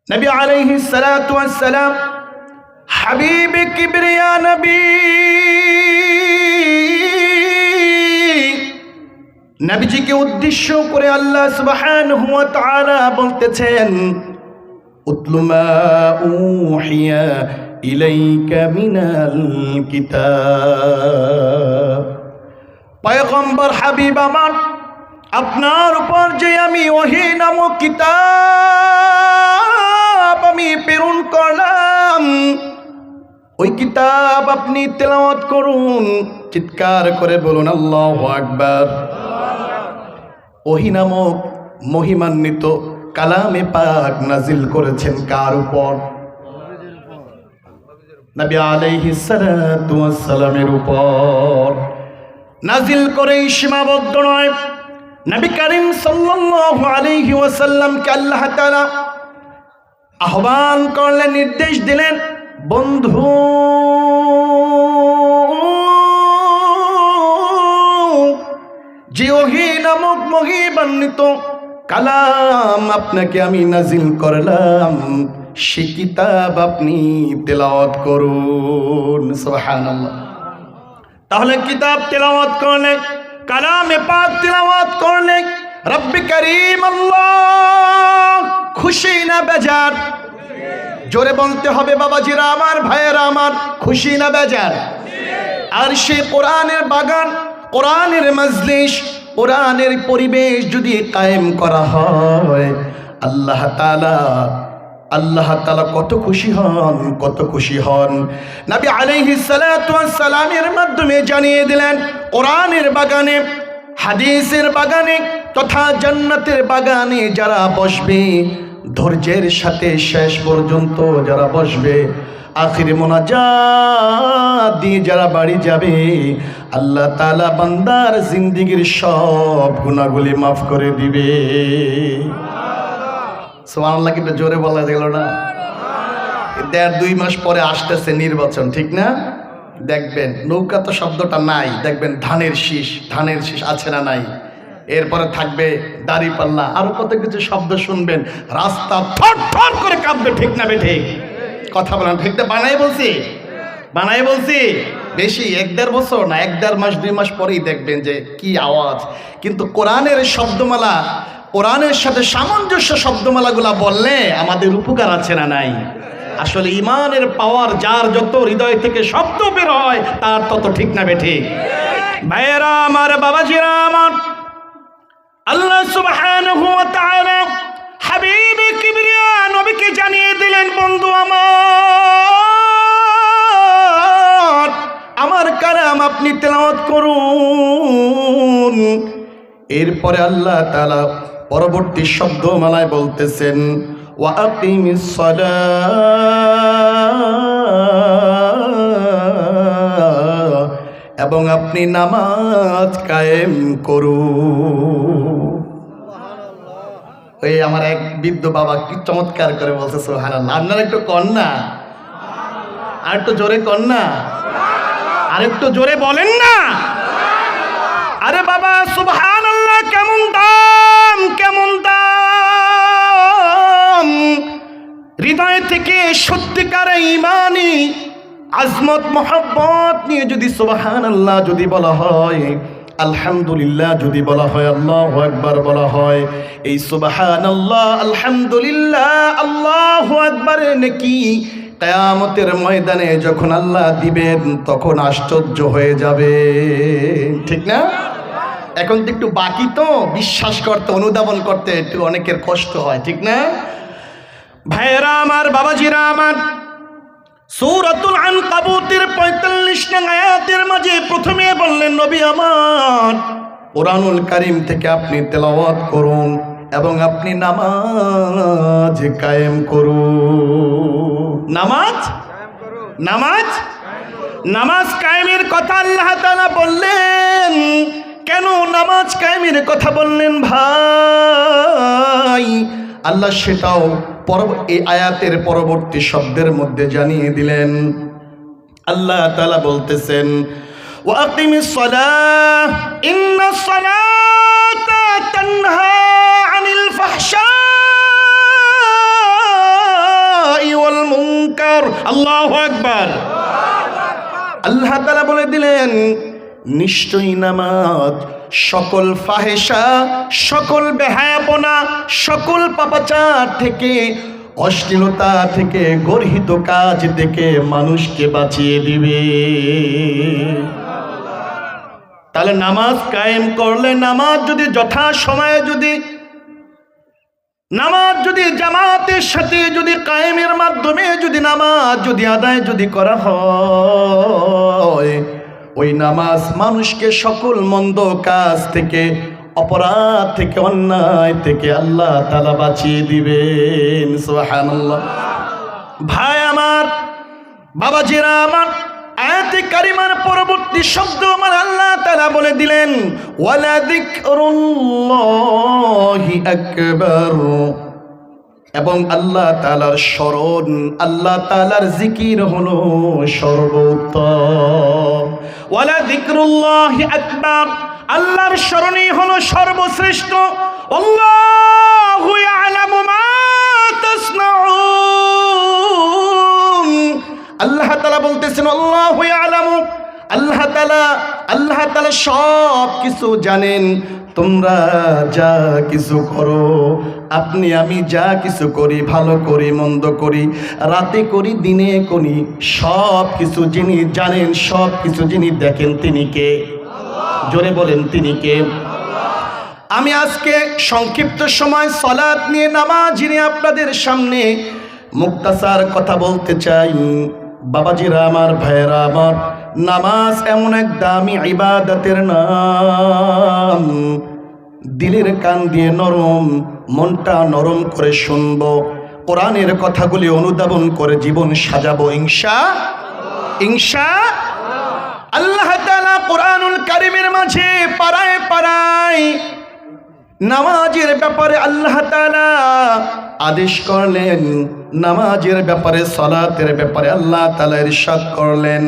নবী আলাইহিস সালাতু ওয়াস সালাম হাবিবে কিবরিয়া নবী নবীজিকে উদ্দেশ্য করে আল্লাহ সুবহানাহু ওয়া তাআলা বলতেছেন, উতলু মা উহিয়া ইলাইকা মিনাল কিতাব। পয়গম্বর হাবিব আমার, আপনার উপর যে আমি ওহী নামক কিতাব আমি প্রেরণ করলাম, ওই কিতাব আপনি তেলাওয়াত করুন। চিৎকার করে বলুন আল্লাহু আকবার। ওহী নামক মহিমান্বিত কালামে পাক নাজিল করেছেন কার উপর? নবী আলাইহিস সালাতু ওয়াস সালামের উপর। নাজিল করে সীমাবদ্ধ নয়, নবী করিম সাল্লাল্লাহু আলাইহি ওয়াসাল্লামকে আল্লাহ তাআলা আহ্বান করলেন, নির্দেশ দিলেন, বন্ধু যে ওহী নামক মহিমান্বিত কালাম আপনাকে আমি নাজিল করলাম, সে কিতাব আপনি তেলাওয়াত করুন। সুবহানাল্লাহ। তাহলে কিতাব তেলাওয়াত করলে, কালামে পাক তেলাওয়াত করলে রব্বে করিম আল্লাহ খুশি না বেজার? জোরে বলতে হবে বাবাজিরা আমার, ভাইয়েরা আমার, খুশি না বেজার? আর সে কোরআনের বাগান, কোরআনের মজলিস, কোরআনের পরিবেশ যদি কায়েম করা হয়, আল্লাহ তাআলা কত খুশি হন, কত খুশি হন। নবী আলাইহিস সালাতু ওয়াস সালামের মাধ্যমে জানিয়ে দিলেন, কোরআনের বাগানে, হাদিসের বাগানে তথা জান্নাতের বাগানে যারা বসবে, ধৈর্যের সাথে শেষ পর্যন্ত যারা বসবে, আখিরে মোনাজাত দিয়ে যারা বাড়ি যাবে, আল্লাহ তাআলা বান্দার জিন্দেগীর সব গুনাহগুলি মাফ করে দিবে। সুবহানাল্লাহ। কিন্তু জোরে বলা গেল না? 1.5-2 মাস পরে আসতেছে নির্বাচন, ঠিক না? দেখবেন নৌকা তো শব্দটা নাই, দেখবেন ধানের শীষ আছে না নাই? এরপরে থাকবে দাড়িপাল্লা, আরো কত কিছু শব্দ শুনবেন, রাস্তা থরথর করে কাঁপবে, ঠিক না বেঠে? কথা বলেন ঠিক না? বানাই বলছি বেশি 1-1.5 বছর না, 1-1.5 মাস 2 মাস পরেই দেখবেন যে কি আওয়াজ। কিন্তু কোরআনের শব্দমালা, কোরআনের সাথে সামঞ্জস্য শব্দমালাগুলা বললে আমাদের উপকার আছে না নাই? আসলে ইমানের পাওয়ার যার যত হৃদয় থেকে শব্দ বের হয় তার তত, ঠিক না বেঠে? ভাইয়েরা আমার, বাবাজিরা আমার, আল্লাহ সুবহানাহু ওয়া তাআলা হাবিবে কিবরিয়া নবীকে জানিয়ে দিলেন, বন্ধু আমার কালাম আপনি তেলাওয়াত করুন। এরপরে আল্লাহ তাআলা পরবর্তী শব্দমালায় বলতেছেন, ওয়া আকিমিস সালাহ, এবং আপনি নামাজ কায়েম করুন। ওই আমার এক বৃদ্ধ বাবা কি চমৎকার করে বলছে সুবহানাল্লাহ। আপনারা একটু কন না, আর একটু জোরে কন না, আর একটু জোরে বলেন না। আরে বাবা সুবহানাল্লাহ, কেমন দাম, কেমন দাম! হৃদয় থেকে সত্যিকারে ঈমানি আজমত মহব্বত নিয়ে যদি সুবহানাল্লাহ যদি বলা হয়, আলহামদুলিল্লাহ যদি বলা হয়, আল্লাহু আকবার বলা হয়, এই সুবহানাল্লাহ, আলহামদুলিল্লাহ, আল্লাহু আকবারের নেকি কিয়ামতের ময়দানে যখন আল্লাহ দিবেন তখন আশ্চর্য হয়ে যাবে, ঠিক না? এখন তো একটু বাকি, তো বিশ্বাস করতে, অনুধাবন করতে একটু অনেকের কষ্ট হয়, ঠিক না? ভাইয়েরা আমার, বাবাজিরা আমার, সূরাতুল আনকাবুতের 45 নং আয়াতের মাঝে প্রথমে বললেন, নবী আমার, কোরআনুল কারীম থেকে আপনি তেলাওয়াত করুন এবং আপনি নামাজ কায়েম করুন। নামাজ কায়েমের কথা আল্লাহ তাআলা বললেন। কেন নামাজ কায়েমের কথা বললেন ভাই? আল্লাহ সেটাও এই আয়াতের পরবর্তী শব্দের মধ্যে জানিয়ে দিলেন। আল্লাহ তাআলা বলতেছেন, ওয়া আকিমিস সালাহ ইন্নাস সালাতা তানহা আনিল ফাহশা আল্লাহু আকবার। আল্লাহ তাআলা বলে দিলেন নিশ্চয়ই নামাজ সকল ফাহেশা, সকল বেহায়াপনা, সকল পাপাচার থেকে, অশ্লীলতা থেকে, গর্হিত কাজ থেকে মানুষকে বাঁচিয়ে দিবে। তাহলে নামাজ কায়েম করলে, নামাজ যদি যথা সময়ে নামাজ যদি জামাতের সাথে যদি কায়েমের মাধ্যমে যদি নামাজ যদি আদায় যদি করা হয়, ওই নামাজ মানুষকে সকল মন্দ কাজ থেকে, অপরাধ থেকে, অন্যায় থেকে আল্লাহ তাআলা বাঁচিয়ে দিবেন। সুবহানাল্লাহ। ভাই আমার, বাবাজিরা আমার, আয়াতে কারিমার পরবর্তী শব্দ আমার আল্লাহ তাআলা বলে দিলেন ওয়ালা যিকরুল্লাহি আকবার, এবং আল্লাহ তাআলার স্মরণ, আল্লাহ তাআলার জিকির হলো সর্বোত্তম। ওয়ালা যিকরুল্লাহি আকবার, আল্লাহর স্মরণই হলো সর্বশ্রেষ্ঠ। আল্লাহু ইয়ালামু মা তাসনাউন, আল্লাহ তাআলা বলতেছেন আল্লাহু ইয়ালামু, আল্লাহ তাআলা সব কিছু জানেন। তোমরা যা কিছু করো, আপনি আমি যা কিছু করি, ভালো করি, মন্দ করি, রাতে করি, দিনে করি, সব কিছু যিনি জানেন, সব কিছু যিনি দেখেন, তিনি কে? জোরে বলেন, তিনি কে? আমি আজকে সংক্ষিপ্ত সময় সালাত নিয়ে, নামাজ নিয়ে আপনাদের সামনে মুক্তাসার কথা বলতে চাই। বাবাজিরা আমার, ভাইয়েরা আমার, নামাজ এমন এক দামি ইবাদতের নাম, দিলের কান দিয়ে নরম, মনটা নরম করে শুনবো, কোরআনের কথাগুলি অনুধাবন করে জীবন সাজাবো ইনশাআল্লাহ। আল্লাহ তাআলা কোরআনুল কারীমের মাঝে পাড়ায় পাড়ায় নামাজের ব্যাপারে আল্লাহ তাআলা আদেশ করলেন, নামাজের ব্যাপারে, সালাতের ব্যাপারে আল্লাহ তাআলা ইরশাদ করলেন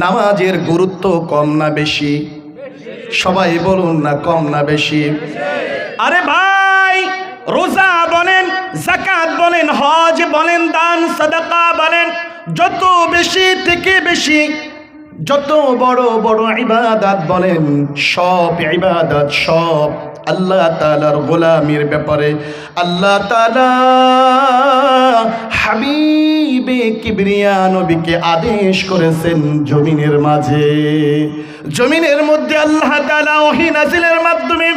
নামাজের গুরুত্ব কম না বেশি? সবাই বলুন না, কম না বেশি? আরে ভাই, রোজা বলেন, যাকাত বলেন, হজ বলেন, দান সাদাকা বলেন, যত বেশি থেকে বেশি, যত বড় বড় ইবাদত বলেন, সব ইবাদত, সব আল্লাহ তাআলার গোলামির ব্যাপারে আল্লাহ তাআলা হাবিবে কিবরিয়া নবীকে আদেশ করেছেন জমিনের মাঝে। জমিনের মধ্যে আল্লাহ তাআলা ওহী নাজিলের মাধ্যমে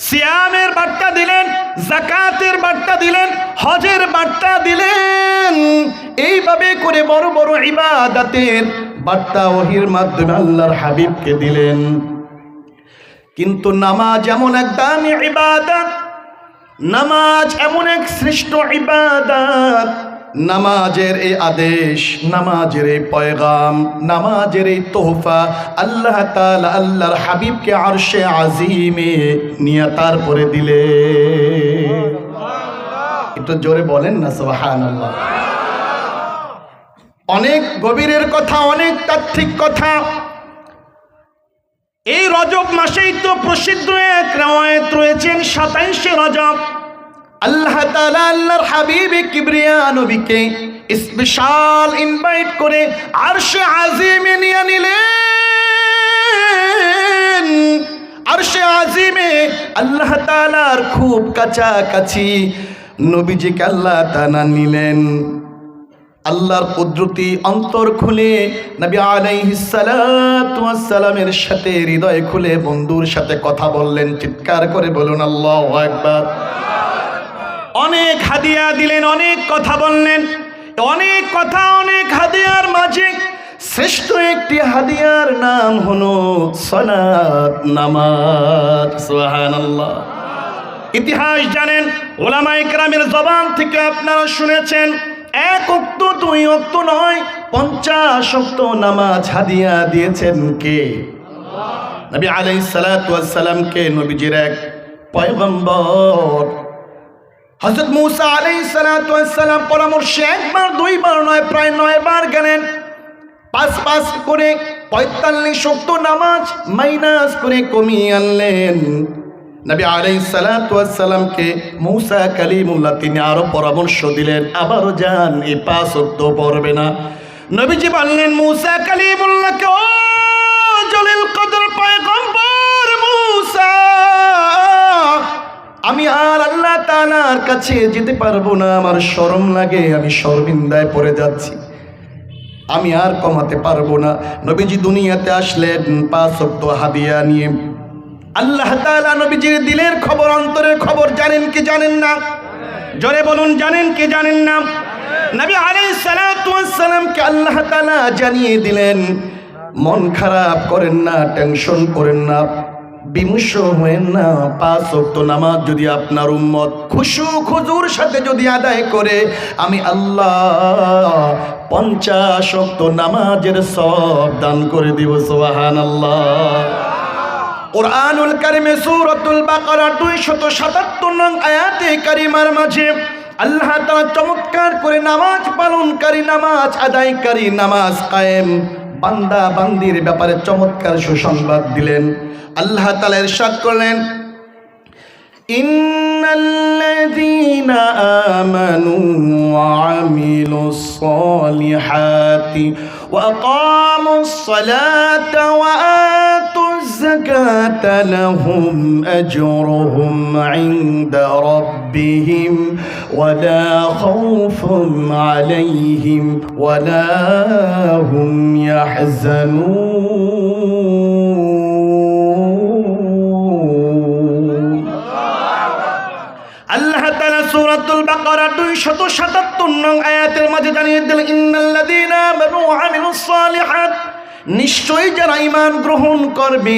সিয়ামের বার্তা দিলেন, যাকাতের বার্তা দিলেন, হজের বার্তা দিলেন। এইভাবে করে বড় বড় ইবাদতের বার্তা ওহীর মাধ্যমে আল্লাহর হাবিবকে দিলেন। কিন্তু নামাজ এমন এক দামি ইবাদত, নামাজ এমন এক শ্রেষ্ঠ ইবাদত, নামাজের এই আদেশ, নামাজের এই পয়গাম, নামাজের এই তোহফা আল্লাহ তাআলা আল্লাহর হাবিবকে আরশে আজিমে নিয়ে তারপরে দিলে। একটু জোরে বলেন না সুবহানাল্লাহ। অনেক গভীরের কথা, অনেক তাত্ত্বিক কথা। এই রজব মাসেই তো প্রসিদ্ধ এক রিওয়ায়াত রয়েছেন, 27শে রজব আল্লাহ তাআলা আল্লাহর হাবিবে কিবরিয়া নবীকে স্পেশাল ইনভাইট করে আরশে আজিমে নিয়ে নিলেন। আরশে আজিমে আল্লাহ তাআলার খুব কাছাকাছি নবীজিকে আল্লাহ তাআলা নিলেন। আল্লাহর কুদরতি অন্তর খুলে নবী আলাইহিস সালাতু ওয়াস সালামের সাথে হৃদয় খুলে বন্ধুর সাথে কথা বললেন। চিৎকার করে বলুন আল্লাহু আকবার। অনেক হাদিয়া দিলেন, অনেক কথা বললেন, অনেক কথা, অনেক হাদিয়ার মাঝে শ্রেষ্ঠ একটি হাদিয়ার নাম হলো সালাত, নামাজ। সুবহানাল্লাহ। ইতিহাস জানেন, উলামায়ে কেরামের জবান থেকে আপনারা শুনেছেন, 1 ওয়াক্ত 2 ওয়াক্ত নয়, 50 ওয়াক্ত নামাজ হাদিয়া দিয়েছেন কে? নবী আলাইহিস সালাতু ওয়াস সালামকে নবীজির এক পয়গম্বর হযরত মূসা আলাইহিস সালাতু ওয়াস সালাম পরামর্শে 1 বার 2 বার নয়, প্রায় 9 বার গেলেন। 5 করে 45 ওয়াক্ত নামাজ মাইনাস করে কমিয়ে আনলেন। নবী আলাইহিস সালাতু ওয়াস সালামকে মূসা কালিমুল্লাহ তিনি আরো পরামর্শ দিলেন, আবারও যান, এই 5 ওয়াক্ত পড়বে না। নবীজি বললেন মূসা কালিমুল্লাহকে, ও জলিল কদর পয়গম্বর মূসা, আমি আর আল্লাহ তাআলার কাছে যেতে পারবো না, আমার শরম লাগে, আমি শর্মিন্দায় পড়ে যাচ্ছি, আমি আর কমাতে পারবো না। নবীজি দুনিয়াতে আসলেন 5 ওয়াক্ত হাদিয়া নিয়ে। আল্লাহ তাআলা নবীজির দিলের খবর, অন্তরের খবর জানেন কি জানেন না? জোরে বলুন, জানেন কি জানেন না? নবী আলাইহিস সালাতু ওয়াস সালামকে আল্লাহ তাআলা জানিয়ে দিলেন, মন খারাপ করেন না, টেনশন করেন না, বিমুষ হয়েন না। 5 ওয়াক্ত নামাজ যদি আপনার উম্মত খুশু খুজুর সাথে যদি আদায় করে, আমি আল্লাহ 50 ওয়াক্ত নামাজের সওয়াব দান করে দিব। সুবহানাল্লাহ। কুরআনুল কারীমে সূরাতুল বাকারা 277 নং আয়াতে কারিমার মাঝে আল্লাহ তাআলা চমৎকার করে নামাজ পালনকারী, নামাজ আদায়কারী, নামাজ কায়েম বান্দা বান্দির ব্যাপারে চমৎকার সুসংবাদ দিলেন। আল্লাহ তাআলা ইরশাদ করলেন, ইন্নাল্লাযীনা আমানু ওয়া আমিলুস সালিহাতি ওয়া আকামুস সালাতা ওয়া আতুজ যাকাতা লাহুম আজরুহুম ইনদা রাব্বিহিম ওয়া লা খাউফুন আলাইহিম ওয়া লা হুম ইয়াহজানুন। আল্লাহ তাআলা সূরাতুল বাকারা 277 নং আয়াতের মাঝে জানিয়ে দিলেন, ইন্নাল্লাযীনা আমানু ওয়া আমিলুস সালিহাত, নিশ্চয়ই যারা ঈমান গ্রহণ করবে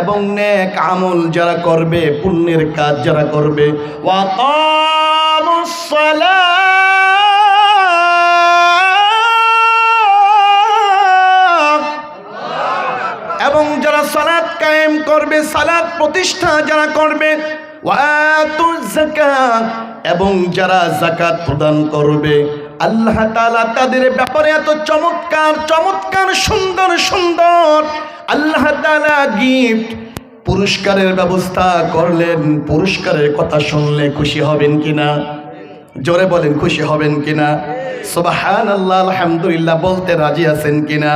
এবং নেক আমল যারা করবে, পুণ্যের কাজ যারা করবে, ওয়া আকামুস সালাত, এবং যারা সালাত কায়েম করবে, সালাত প্রতিষ্ঠা যারা করবে, ওয়া আতুজ যাকাত, এবং যারা যাকাত প্রদান করবে, আল্লাহ তাআলা তাদের ব্যাপারে এত চমৎকার চমৎকার সুন্দর সুন্দর আল্লাহ তাআলা গিফট পুরস্কারের ব্যবস্থা করলেন। পুরস্কারের কথা শুনলে খুশি হবেন কিনা? জোরে বলেন, খুশি হবেন কিনা? সুবহানাল্লাহ, আলহামদুলিল্লাহ বলতে রাজি আছেন কিনা?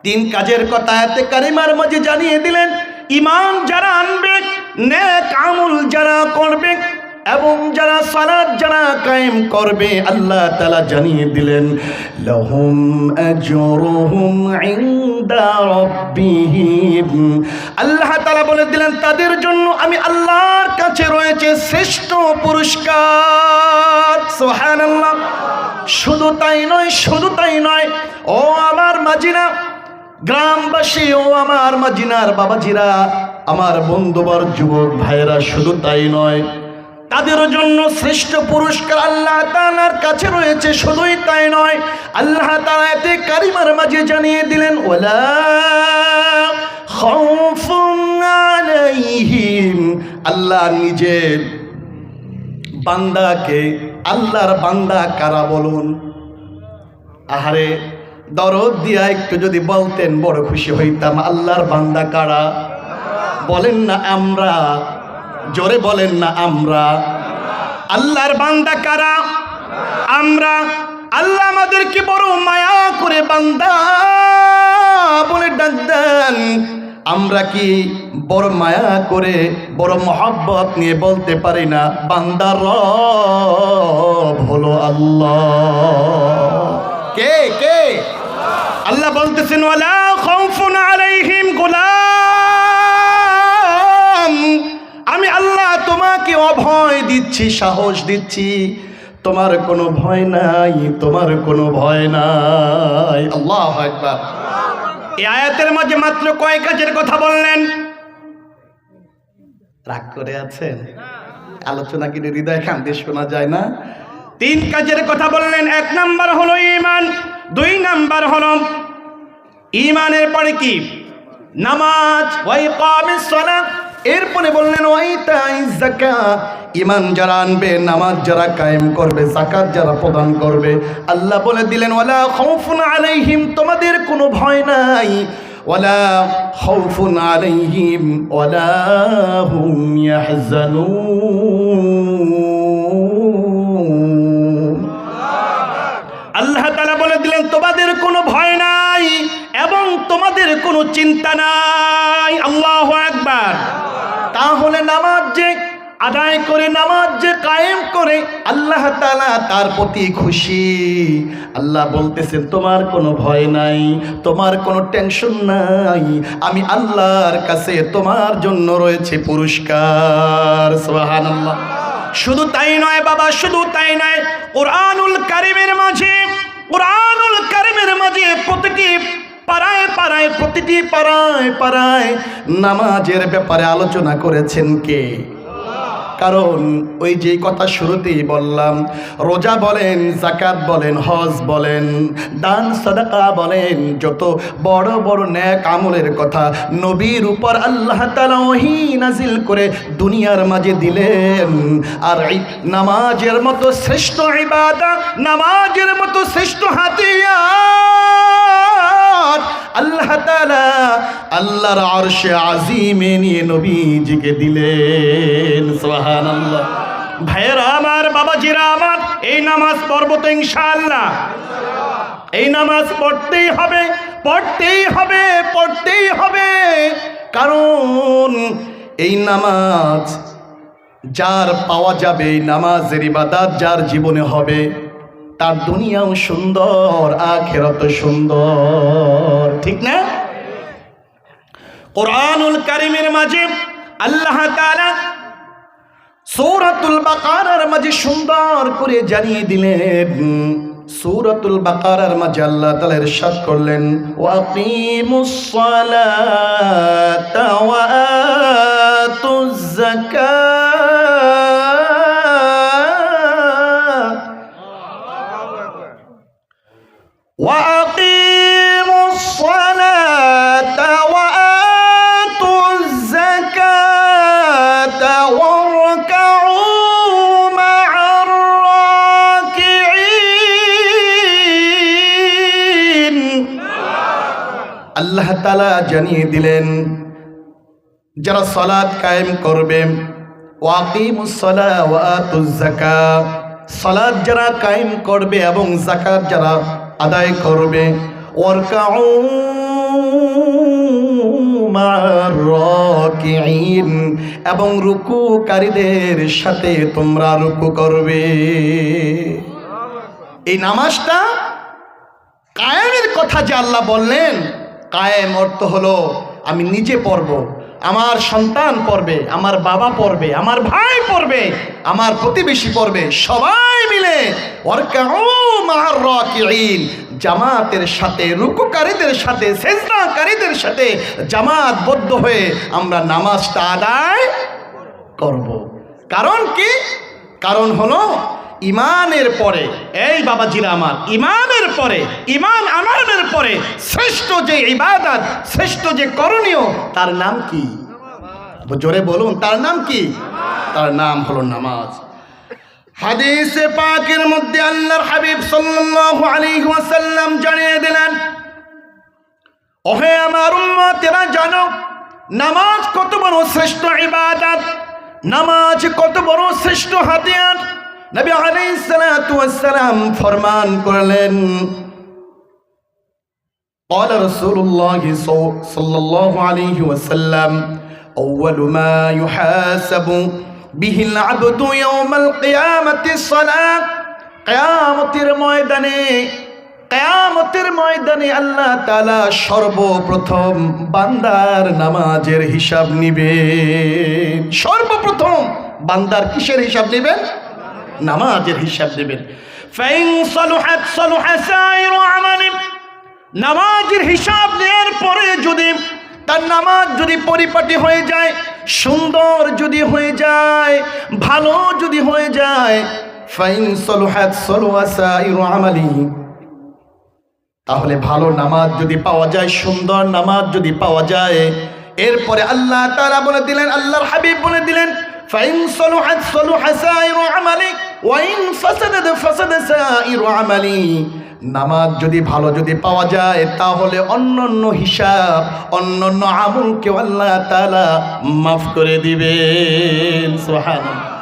3 কাজের কথা আয়াতে কারিমার মাঝে জানিয়ে দিলেন। ঈমান যারা আনবে, নেক আমল যারা করবে এবং যারা সালাত যারা কায়েম করবে, আল্লাহ তাআলা জানিয়ে দিলেন, লাহুম আজরুহুম ইনদা রাব্বিহিম, আল্লাহ তাআলা বলে দিলেন তাদের জন্য আমি আল্লাহর কাছে রয়েছে শ্রেষ্ঠ পুরস্কার। সুবহানাল্লাহ। শুধু তাই নয়, শুধু তাই নয়, ও আমার মাজিনা গ্রামবাসী, ও আমার মাজিনার বাবাজিরা, আমার বন্ধুবর যুবক ভাইয়েরা, শুধু তাই নয়, তাদের জন্য শ্রেষ্ঠ পুরস্কার আল্লাহ তাআলার কাছে রয়েছে। শুধুই তাই নয়, আল্লাহ তাআলা এতে কারিমার মাঝে জানিয়ে দিলেন, ওয়ালা খাউফুন আলাইহিম, আল্লাহ নিজের বান্দাকে, আল্লাহর বান্দা কারা বলুন? আহারে, দরদ দিয়া একটু যদি বলতেন বড় খুশি হইতাম। আল্লাহর বান্দা কারা? বলেন না আমরা, জোরে বলেন না আমরা। আল্লাহর বান্দা কারা? আমরা। আল্লাহ আমাদেরকে বড় মায়া করে বান্দা বলে ডাক দেন। আমরা কি বড় মায়া করে বড় মহব্বত নিয়ে বলতে পারি না, বান্দার রব হলো আল্লাহ? কে কে? আল্লাহ বলতেছেন, ওয়ালা খাউফুন আলাইহিম গোলাম, আমি আল্লাহ তোমাকে অভয় দিচ্ছি, সাহস দিচ্ছি, তোমার কোনো ভয় নাই, তোমার কোনো ভয় নাই। আল্লাহু আকবার। এই আয়াতের মাঝে মাত্র কয় কাজের কথা বললেন? রাগ করে আছেন? আলোচনা কি হৃদয় কান্দে শোনা যায় না? 3 কাজের কথা বললেন। 1 নাম্বার হলো ঈমান, 2 নাম্বার হলো ঈমানের পরে কি? নামাজ, ওয়া ইকামিস সালাত, এরপরে বললেন ওয়া ইতাইজ যাকাত। ঈমান যারা আনবে, নামাজ যারা কায়েম করবে, যাকাত যারা প্রদান করবে, আল্লাহ বলে দিলেন ওয়ালা খাউফুন আলাইহিম, তোমাদের কোনো ভয় নাই, ওয়ালা খাউফুন আলাইহিম ওয়ালা হুম ইয়াহজানুন। আল্লাহ তাআলা বলে দিলেন তোমাদের কোনো ভয় নাই এবং তোমাদের কোনো চিন্তা নাই। আল্লাহু আকবার। তাহলে নামাজ যে আদায় করে, নামাজ যে কায়েম করে, আল্লাহ তাআলা তার প্রতি খুশি। আল্লাহ বলতেছেন তোমার কোনো ভয় নাই, তোমার কোনো টেনশন নাই, আমি আল্লাহর কাছে তোমার জন্য রয়েছে পুরস্কার। সুবহানাল্লাহ। শুধু তাই নয় বাবা, শুধু তাই নয়, কোরআনুল কারীমের মাঝে প্রতিটি পাড়ায় পাড়ায়, প্রতিটি পাড়ায় পাড়ায় নামাজের ব্যাপারে আলোচনা করেছেন কে? কারণ ওই যে কথা শুরুতেই বললাম, রোজা বলেন, যাকাত বলেন, হজ বলেন, দান সাদাকা বলেন, যত বড় বড় নেক আমলের কথা নবীর উপর আল্লাহ তাআলা ওহী নাজিল করে দুনিয়ার মাঝে দিলেন। আর এই নামাজের মতো শ্রেষ্ঠ ইবাদত, নামাজের মতো শ্রেষ্ঠ হাতিয়ার আল্লাহ তাআলা আল্লাহর আরশে আজিমে নিয়ে নবীজিকে দিলেন। সুবহানাল্লাহ। ভাইয়েরা আমার, বাবাজিরা আমার, এই নামাজ পড়ব তো ইনশাআল্লাহ। এই নামাজ পড়তেই হবে, পড়তেই হবে, পড়তেই হবে। কারণ এই নামাজ যার পাওয়া যাবে, এই নামাজের ইবাদত যার জীবনে হবে, তার দুনিয়াও সুন্দর, আখিরাত সুন্দর। ঠিক না? কোরআনুল কারীমের মাঝে আল্লাহ তাআলা সূরাতুল বাকারার মাঝে সুন্দর করে জানিয়ে দিলেন। সূরাতুল বাকারার মাঝে আল্লাহ তাআলা ইরশাদ করলেন, ওয়াকিমুস সালাতা ওয়া আতুজ যাকাত ওয়াকিমুস সালাতা ওয়া আতুজ যাকাতা ওয়ারকাউ মা'আর রাকিঈন। আল্লাহ তাআলা জানিয়ে দিলেন যারা সালাত কায়েম করবে, ওয়াকিমুস সালাতা ওয়া আতুজ যাকাত, সালাত যারা কায়েম করবে এবং যাকাত যারা আদায় করবে, ওয়ারকাউ মা'আর রাকিঈন, এবং রুকুকারীদের সাথে তোমরা রুকু করবে। এই নামাজটা কায়েমের কথা যে আল্লাহ বললেন, কায়েম অর্থ হলো আমি নিজে পড়ব, আমার সন্তান পড়বে, আমার বাবা পড়বে, আমার ভাই পড়বে, আমার প্রতিবেশী পড়বে, সবাই মিলে ওয়ারকাউ মা'আর রাকিঈন, জামাতের সাথে, রুকুকারীদের সাথে, সিজদাকারীদের সাথে জামাতবদ্ধ হয়ে আমরা নামাজটা আদায় করব। কারণ কি? কারণ হলো ইমানের পরে, এই বাবাজিরা আমার, ইমানের পরে, ইমান আনয়নের পরে শ্রেষ্ঠ যে ইবাদত, শ্রেষ্ঠ যে করণীয়, তার নাম কি? জোরে বলুন, তার নাম কি? তার নাম হলো নামাজ। হাদিসে পাকের মধ্যে আল্লাহর হাবিব সাল্লাল্লাহু আলাইহি ওয়াসাল্লাম জানিয়ে দিলেন, ওহে আমার উম্মতেরা জানো নামাজ কত বড় শ্রেষ্ঠ ইবাদত, নামাজ কত বড় শ্রেষ্ঠ হাতিয়ার। নবী আলাইহিস সালাতু ওয়াস সালাম ফরমান করলেন, قال رسول الله صلى الله عليه وسلم أول ما يحاسب به العبد يوم القيامة الصلاة। কিয়ামতের ময়দানে আল্লাহ তাআলা সর্বপ্রথম বান্দার নামাজের হিসাব নেবেন। সর্বপ্রথম বান্দার কিসের হিসাব নেবেন? নামাজের হিসাব নেবেন। ফাইন সালুহাত সালুহা সাইরু আমালি, নামাজের হিসাব নেওয়ার পরে যদি তার নামাজ যদি পরিপাটি হয়ে যায়, সুন্দর যদি হয়ে যায়, ভালো যদি হয়ে যায়, ফাইন সালুহাত সালুহা সাইরু আমালি, তাহলে ভালো নামাজ যদি পাওয়া যায়, সুন্দর নামাজ যদি পাওয়া যায়, এরপরে আল্লাহ তাআলা বলে দিলেন, আল্লাহর হাবিব বলে দিলেন, ফাইন সালুহাত সালুহা সাইরু আমালি ওয়া ইন ফাসাদাত ফাসাদা সাইরু আমালি। নামাজ যদি ভালো যদি পাওয়া যায় তাহলে অন্যান্য হিসাব অন্যান্য আমলকে আল্লাহ তাআলা মাফ করে দিবেন। সুবহানাল্লাহ।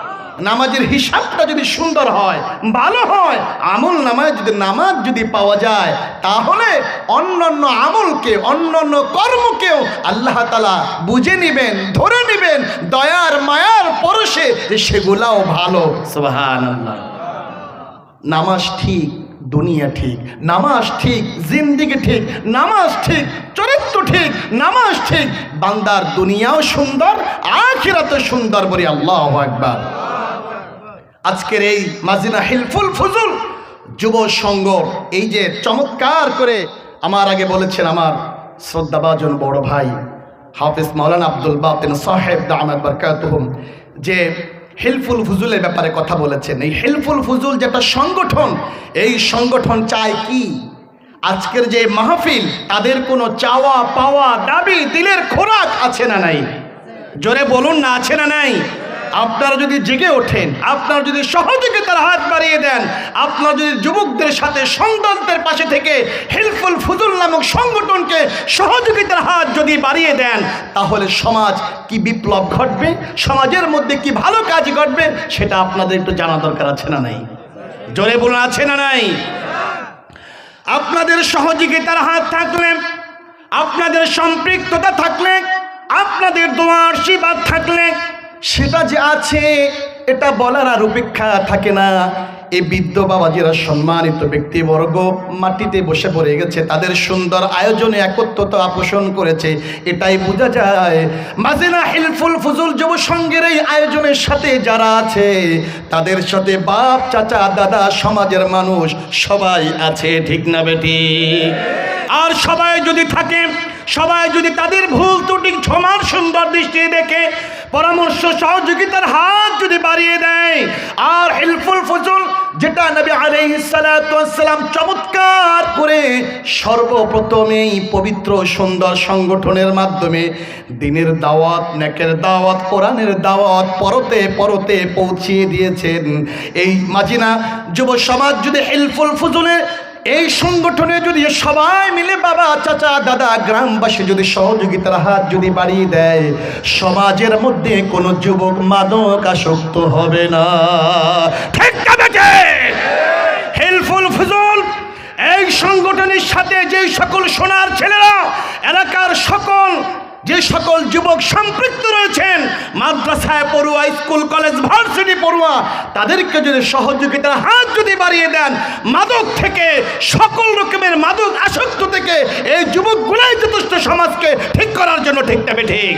নামাজের হিসাবটা যদি সুন্দর হয়, ভালো হয়, আমল নামায় যদি নামাজ যদি পাওয়া যায় তাহলে অন্যান্য আমলকে অন্যান্য কর্মকেও আল্লাহ তাআলা বুঝে নেবেন, ধরে নেবেন দয়ার মায়ার পরশে, সেগুলাও ভালো। সুবহানাল্লাহ। নামাজ ঠিক, দুনিয়া ঠিক, নামাজ ঠিক, জিন্দেগি ঠিক, নামাজ ঠিক, চরিত্র ঠিক, নামাজ ঠিক, বান্দার দুনিয়াও সুন্দর, আখিরাতও সুন্দর। বলি আল্লাহু আকবার। আজকের এই মাজিনা হিলফুল ফুজুল যুব সংঘ এই যে চমৎকার করে আমার আগে বলেছেন আমার শ্রদ্ধাভাজন বড় ভাই হাফেজ মাওলানা আব্দুল বাতিন সাহেব দামাত বারকাতুহুম, যে হিলফুল ফুজুলের ব্যাপারে কথা বলেছেন। এই হিলফুল ফুজুল যেটা সংগঠন, এই সংগঠন চায় কি? আজকের যে মাহফিল, তাদের কোনো চাওয়া পাওয়া দাবি দিলের খোরাক আছে না নাই? জোরে বলুন না, আছে না নাই? আপনারা যদি জেগে ওঠেন, আপনারা যদি সহযোগিতার হাত বাড়িয়ে দেন, আপনারা যদি যুবকদের সাথে সন্তানদের পাশে থেকে হিলফুল ফুজুল নামক সংগঠনকে সহযোগিতার হাত যদি বাড়িয়ে দেন, তাহলে সমাজ কি বিপ্লব ঘটবে, সমাজের মধ্যে কি ভালো কাজ ঘটবে, সেটা আপনাদের একটু জানা দরকার আছে না নাই? জোরে বলুন, আছে না নাই? আপনাদের সহযোগিতার হাত থাকলে, আপনাদের সম্পৃক্ততা থাকলে, আপনাদের দোয়া আশীর্বাদ থাকলে, সেটা যে আছে এটা বলার আর উপেক্ষা থাকে না। এই বৃদ্ধ বাবাজিরা সম্মানিত ব্যক্তিবর্গ মাটিতে বসে পড়ে গেছে, তাদের সুন্দর আয়োজনে একত্রতা পোষণ করেছে, এটাই বোঝা যায়। মাজিনা হিলফুল ফুজুল যুব সংঘের এই আয়োজনের সাথে যারা আছে, তাদের সাথে বাপ চাচা দাদা সমাজের মানুষ সবাই আছে, ঠিক না বেটি? আর সবাই যদি থাকে, সবাই যদি তাদের ভুল ত্রুটি ক্ষমার সুন্দর দৃষ্টি দেখে পরামর্শ সহযোগিতার হাত যদি বাড়িয়ে দেয়, আর হিলফুল ফুজুল যেটা নবী আলাইহিস সালাতু ওয়াস সালাম চমৎকার করে সর্বপ্রথম এই পবিত্র সুন্দর সংগঠনের মাধ্যমে দ্বীনের দাওয়াত, নেকের দাওয়াত, কোরআনের দাওয়াত পরতে পরতে পৌঁছিয়ে দিয়েছেন। এই মাজিনা যুব সমাজ যদি হিলফুল ফুজুলের এই সংগঠনে যদি সবাই মিলে বাবা চাচা দাদা গ্রামবাসী যদি সহযোগিতার হাত যদি বাড়িয়ে দেয়, সমাজের মধ্যে কোনো যুবক মাদক আসক্ত হবে না, ঠিক না বেটে? হিলফুল ফুজুল এই সংগঠনের সাথে যে সকল সোনার ছেলেরা, এলাকার সকল যে সকল যুবক সম্পৃক্ত রয়েছেন, মাদ্রাসায় পড়ুয়া, স্কুল কলেজ ভার্সিটি পড়ুয়া, তাদেরকে যদি সহযোগিতার হাত যদি বাড়িয়ে দেন, মাদক থেকে, সকল রকমের মাদক আসক্ত থেকে এই যুবকগুলাই যথেষ্ট সমাজকে ঠিক করার জন্য, ঠিক তবে ঠিক।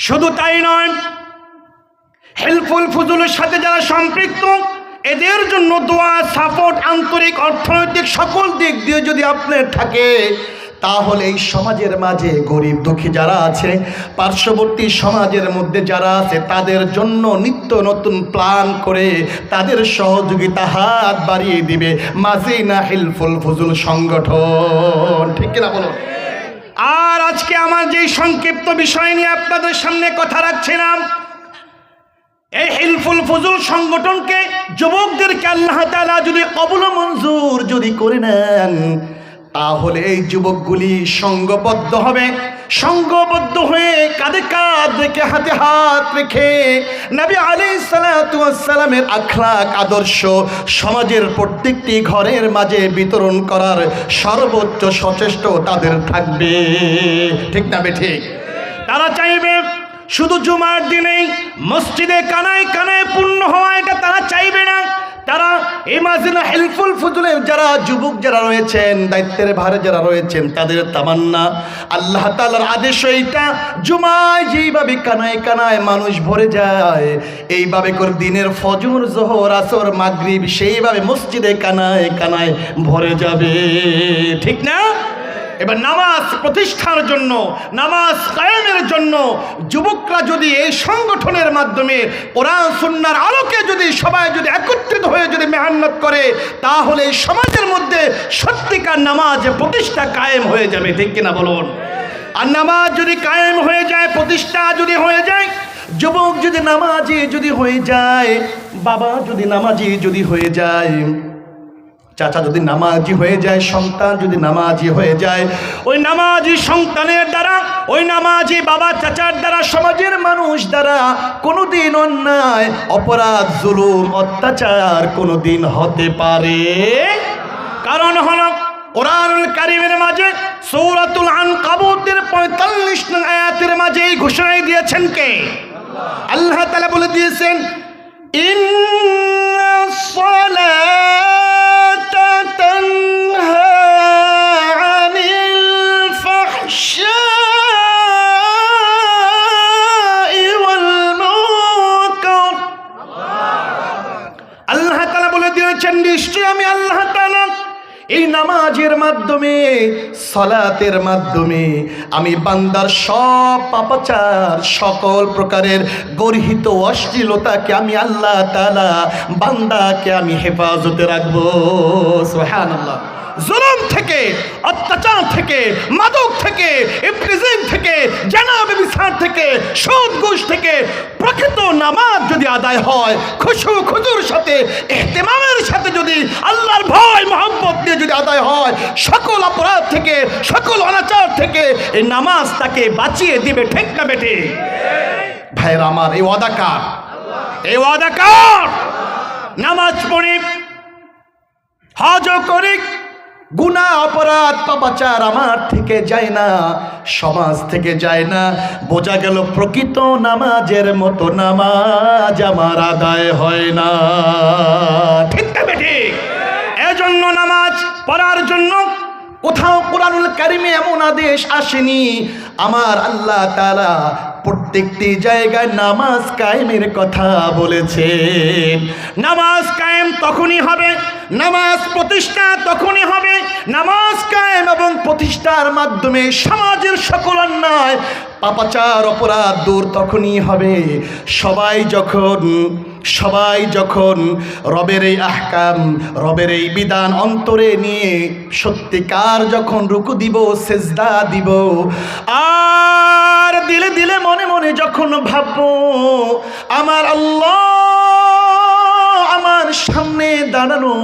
শুধু তাই নয়, হিলফুল ফুজুলের সাথে যারা সম্পৃক্ত, এদের জন্য দোয়া, সাপোর্ট, আন্তরিক, অর্থনৈতিক সকল দিক দিয়ে যদি আপনার থাকে, তাহলে এই সমাজের মাঝে গরিব দুঃখী যারা আছে, পার্শ্ববর্তী সমাজের মধ্যে যারা আছে, তাদের জন্য নিত্য নতুন প্ল্যান করে তাদের সহযোগিতা হাত বাড়িয়ে দিবে মাজিনা হিলফুল ফুজুল সংগঠন, ঠিক কিনা বলুন? আর আজকে আমার যে সংক্ষিপ্ত বিষয় নিয়ে আপনাদের সামনে কথা রাখছিলাম, এই হিলফুল ফুজুল সংগঠনকে যুবকদেরকে আল্লাহ তাআলা যদি কবুল মঞ্জুর যদি করে নেন, তাহলে এই যুবকগুলি সংঘবদ্ধ হবে, সংঘবদ্ধ হয়ে কাঁধে কাঁধ রেখে হাতে হাত রেখে নবী আলাইহিস সালাতু ওয়াস সালামের আখলাক আদর্শ সমাজের প্রত্যেকটি ঘরের মাঝে বিতরণ করার সর্বোচ্চ সচেষ্ট তাদের থাকবে, ঠিক না বেঠিক? তারা চাইবে শুধু জুমার দিনেই মসজিদে কানায় কানায় পূর্ণ হওয়া, এটা তারা চাইবে না। তারা এই মাজিনা হিলফুল ফুজুলের যারা যুবক যারা রয়েছেন, দায়িত্বের ভারে যারা রয়েছেন, তাদের তামান্না আল্লাহ তাআলার আদেশ এইটা, জুমায় যেইভাবে কানায় কানায় মানুষ ভরে যায়, এইভাবে করে দিনের ফজর, জোহর, আসর, মাগরিব সেইভাবে মসজিদে কানায় কানায় ভরে যাবে, ঠিক না? এবার নামাজ প্রতিষ্ঠার জন্য, নামাজ কায়েমের জন্য যুবকরা যদি এই সংগঠনের মাধ্যমে কোরআন সুন্নাহর আলোকে যদি সবাই যদি একত্রিত হয়ে যদি মেহনত করে, তাহলে এই সমাজের মধ্যে সত্যিকার নামাজ প্রতিষ্ঠা কায়েম হয়ে যাবে, ঠিক কিনা বলুন? আর নামাজ যদি কায়েম হয়ে যায়, প্রতিষ্ঠা যদি হয়ে যায়, যুবক যদি নামাজি যদি হয়ে যায়, বাবা যদি নামাজি যদি হয়ে যায়, চাচা যদি নামাজি হয়ে যায়, সন্তান যদি নামাজি হয়ে যায়, ওই নামাজি সন্তানের দ্বারা, ওই নামাজি বাবা চাচার দ্বারা, সমাজের মানুষ দ্বারা কোনোদিন অন্যায়, অপরাধ, জুলুম, অত্যাচার কোনোদিন হতে পারে। কারণ হলো কোরআনুল কারীমের মাঝে সূরাতুল আনকাবুতের 45 নং আয়াতের মাঝে এই ঘোষণা দিয়েছেন কে? আল্লাহ তাআলা বলে দিয়েছেন, ইন্নাস সালাতা তানহা আনিল ফাহশাই ওয়াল মুনকার। আল্লাহ তাআলা বলে দিয়েছেন, নিশ্চয়ই আমি আল্লাহ তাআলা এই নামাজের মাধ্যমে, সালাতের মাধ্যমে আমি বান্দার সব পাপাচার, সকল প্রকারের গর্হিত অশ্লীলতাকে আমি আল্লাহ তাআলা বান্দাকে আমি হেফাজতে রাখবো। সুবহানাল্লাহ। জুলুম থেকে, অত্যাচার থেকে, মাদক থেকে, ইবতিজাম থেকে, জানা ব্যভিচার থেকে, সুদ ঘুষ থেকে প্রকৃত নামাজ যদি আদায় হয়, খুশু খুজুর সাথে, ইহতিমামের সাথে যদি আল্লাহর ভয় মহব্বত দিয়ে যদি আদায় হয়, সকল অপরাধ থেকে, সকল অনাচার থেকে এই নামাজ তাকে বাঁচিয়ে দিবে। ঠিক না বেটে? ভাইরা আমার, এই ওয়াদা কার? এই ওয়াদা কার? নামাজ পড়ি, হজ করি, গুনাহ, অপরাধ, পাপাচার আমার থেকে যায় না, সমাজ থেকে যায় না। বোঝা গেল প্রকৃত নামাজের মতো নামাজ আমার আদায় হয় না। ঠিক না বেটি? এজন্য নামাজ পড়ার জন্য কোথাও কোরআনুল কারীমে এমন আদেশ আসেনি। আমার আল্লাহ তাআলা প্রত্যেকটি জায়গায় নামাজ কায়েমের কথা বলেছেন। নামাজ কায়েম তখনই হবে, নামাজ প্রতিষ্ঠা তখনই হবে, নামাজ কায়েম এবং প্রতিষ্ঠার মাধ্যমে সমাজের সকল অন্যায়, পাপাচার, অপরাধ দূর তখনই হবে সবাই যখন রবের এই আহকাম, রবের এই বিধান অন্তরে নিয়ে সত্যিকার যখন রুকু দিব, সেজদা দিব, আর দিলে দিলে মনে মনে যখন ভাববো আমার আল্লাহ আমার সামনে দাঁড়ানো,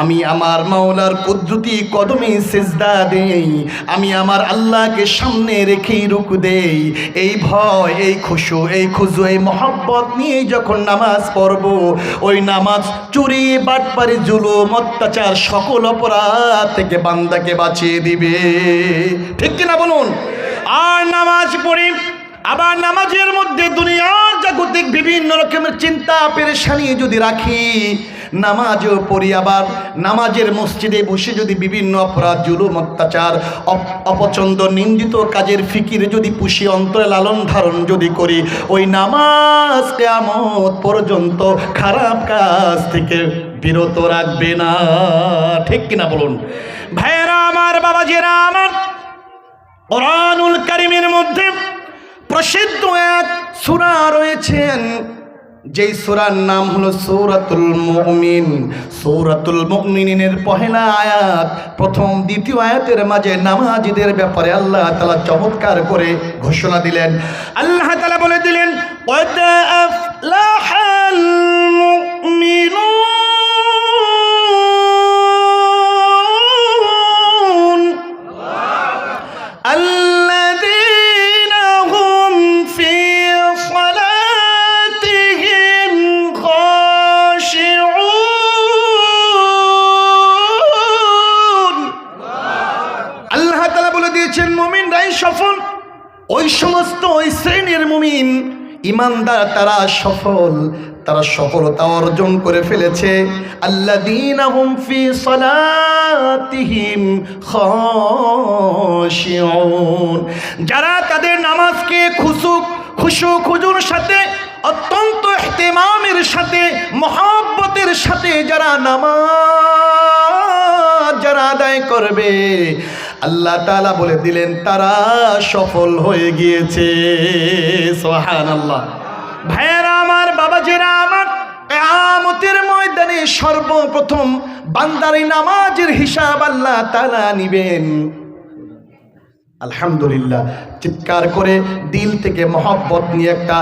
আমি আমার মাওলার কুদরতি কদমে সেজদা দেই, আমি আমার আল্লাহকে সামনে রেখেই রুকু দেই, এই ভয়, এই খুশু, এই খুজু, এই মহব্বত নিয়ে যখন নামাজ পড়ব, ওই নামাজ চুরি, বাটপারি, জুলুম, অত্যাচার, সকল অপরাধ থেকে বান্দাকে বাঁচিয়ে দিবে। ঠিক কিনা বলুন? আর নামাজ পড়ি, আবার নামাজের মধ্যে দুনিয়ার জাগতিক বিভিন্ন রকমের চিন্তা পেরেশানি যদি রাখি, নামাজও পড়ি, আবার নামাজের মসজিদে বসে যদি বিভিন্ন অপরাধ, জুলুম, অত্যাচার, অপছন্দ, নিন্দিত কাজের ফিকির যদি পুষি, অন্তরে লালন ধারণ যদি করি, ওই নামাজ কিয়ামত পর্যন্ত খারাপ কাজ থেকে বিরত রাখবে না। ঠিক কিনা বলুন? ভাইয়েরা আমার, বাবাজিরা আমার, কোরআনুল কারীমের মধ্যে প্রসিদ্ধ এক সূরা রয়েছেন, যেই সূরার নাম হলো সূরাতুল মুমিন। সূরাতুল মুমিনের পহেলা আয়াত, প্রথম দ্বিতীয় আয়াতের মাঝে নামাজীদের ব্যাপারে আল্লাহ তাআলা চমৎকার করে ঘোষণা দিলেন। আল্লাহ তাআলা বলে দিলেন, ক্বাদ আফলাহাল মুমিনুন আল্লাযীনা হুম ফি সালাতিহিম খাশিউন। আল্লাহ তাআলা বলে দিয়েছেন, মুমিনরাই সফল। ওই সমস্ত, ওই শ্রেণীর মুমিন, ইমানদার, তারা সফল, তারা সফলতা অর্জন করে ফেলেছে। আল্লাযীনা হুম ফি সালাতিহিম খাশিউন, যারা তাদের নামাজকে খুশু খুজুর সাথে, অত্যন্ত ইহতিমামের সাথে, মহব্বতের সাথে যারা নামাজ যারা আদায় করবে, আল্লাহ তাআলা বলে দিলেন তারা সফল হয়ে গিয়েছে। সুবহানাল্লাহ। ভাইয়েরা আমার, বাবাজিরা আমার, কিয়ামতের ময়দানে সর্বপ্রথম বান্দার এই নামাজের হিসাব আল্লাহ তাআলা নিবেন। আলহামদুলিল্লাহ, চিৎকার করে দিল থেকে মহব্বত নিয়ে একটা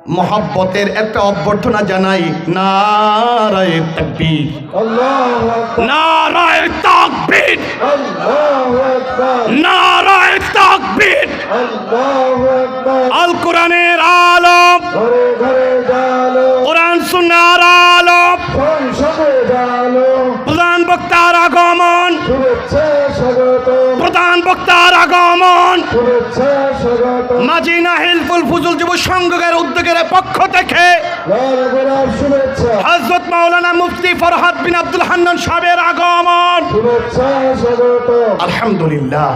মহব্বতের একটা অভ্যর্থনা জানাই, নারায়ে তাকবীর, আল্লাহু আকবার, নারায়ে তাকবীর, আল্লাহু আকবার, নারায়ে তাকবীর। আল্লাহু আকবার। আল কোরআনের আলম, ঘরে ঘরে জালো, কোরআন সুন্নাহর আলম, সংসদে জালো, প্রধান বক্তার আগমন, শুভেচ্ছা স্বাগত, প্রধান বক্তার আগমন। শুভেচ্ছা স্বাগত, মাঝি নাহিল ফুলফুজুল যুব সংঘের উদ্যোগের পক্ষ থেকে লাল গোলাপ শুভেচ্ছা, হযরত মাওলানা মুফতি ফরহাদ বিন আব্দুল হান্নান সাহেবের আগমন। শুভেচ্ছা স্বাগত। আলহামদুলিল্লাহ,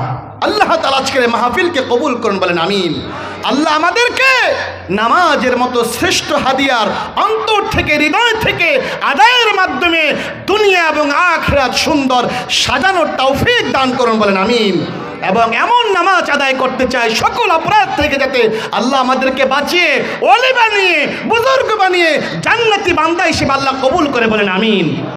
আল্লাহ তাআলা আজকের মাহফিলকে কবুল করুন, বলেন আমিন। আল্লাহ আমাদেরকে নামাজের মতো শ্রেষ্ঠ হাদিয়ার অন্তর থেকে, হৃদয় থেকে আদায়ের মাধ্যমে দুনিয়া এবং আখিরাত সুন্দর সাজানোর তৌফিক দান করুন, বলেন আমিন। এবং এমন নামাজ আদায় করতে চাই সকল অপরাধ থেকে যাতে আল্লাহ আমাদেরকে বাঁচিয়ে ওলি বানিয়ে বুজুর্গ বানিয়ে জান্নাতি বান্দা হিসেবে আল্লাহ কবুল করে, বলেন আমিন।